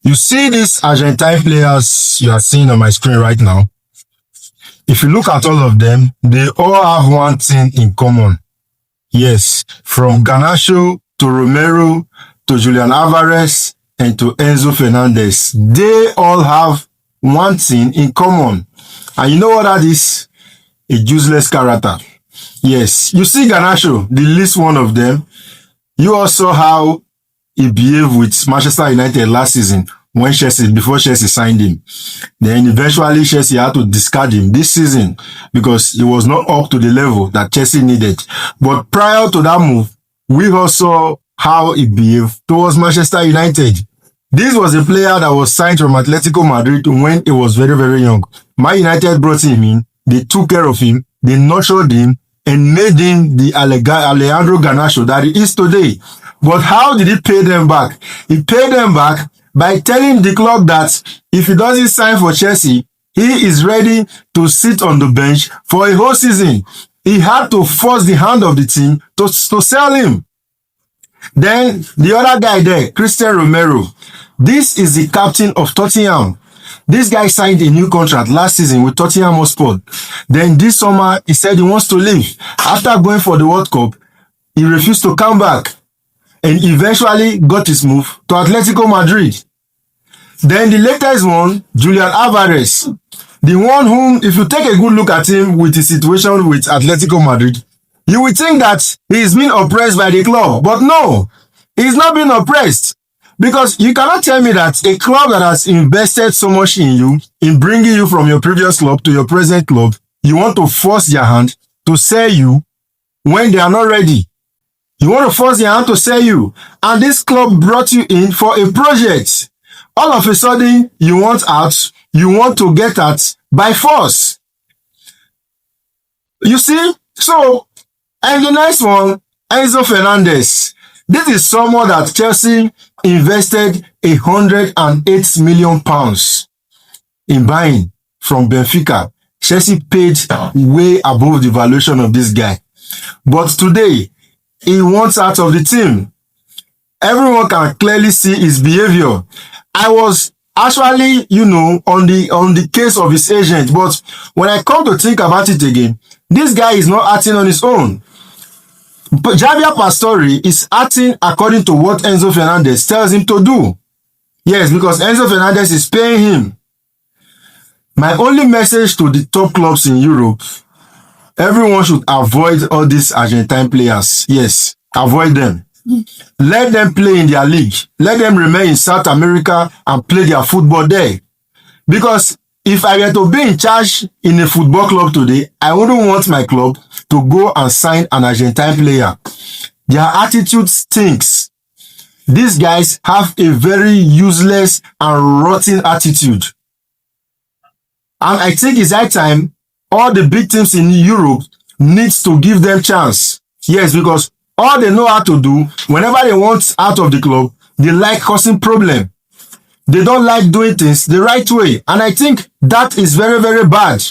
You see these Argentine players you are seeing on my screen right now. If you look at all of them, they all have one thing in common. Yes, from Garnacho to Romero to Julian Alvarez and to Enzo Fernandez, they all have one thing in common. And you know what that is? A useless character. Yes, you see Garnacho, the least one of them. You also saw how he behaved with Manchester United last season before Chelsea signed him. Then eventually Chelsea had to discard him this season because he was not up to the level that Chelsea needed. But prior to that move, we also saw how he behaved towards Manchester United. This was a player that was signed from Atletico Madrid when he was very, very young. Man United brought him in, they took care of him, they nurtured him, and made him the Alejandro Garnacho that he is today. But how did he pay them back? He paid them back by telling the club that if he doesn't sign for Chelsea, he is ready to sit on the bench for a whole season. He had to force the hand of the team to sell him. Then the other guy there, Christian Romero, this is the captain of Tottenham. This guy signed a new contract last season with Tottenham Hotspur. Then this summer, he said he wants to leave. After going for the World Cup, he refused to come back and eventually got his move to Atletico Madrid. Then the latest one, Julian Alvarez, the one whom, if you take a good look at him with his situation with Atletico Madrid, you would think that he's been oppressed by the club. But no, he's not been oppressed. Because you cannot tell me that a club that has invested so much in you, in bringing you from your previous club to your present club, you want to force their hand to sell you when they are not ready. You want to force their hand to sell you. And this club brought you in for a project. All of a sudden, you want out, you want to get out by force. You see? So, and the next one, Enzo Fernandez. This is someone that Chelsea invested £108 million in buying from Benfica. Chelsea paid way above the valuation of this guy. But today, he wants out of the team. Everyone can clearly see his behavior. I was actually, on the case of his agent, but when I come to think about it again, this guy is not acting on his own. But Javier Pastore is acting according to what Enzo Fernandez tells him to do. Yes, because Enzo Fernandez is paying him. My only message to the top clubs in Europe, everyone should avoid all these Argentine players. Yes, avoid them. Let them play in their league. Let them remain in South America and play their football there. Because if I were to be in charge in a football club today, I wouldn't want my club to go and sign an Argentine player. Their attitude stinks. These guys have a very useless and rotten attitude. And I think it's high time all the big teams in Europe needs to give them chance. Yes, because all they know how to do, whenever they want out of the club, they like causing problem. They don't like doing things the right way. And I think that is very, very bad.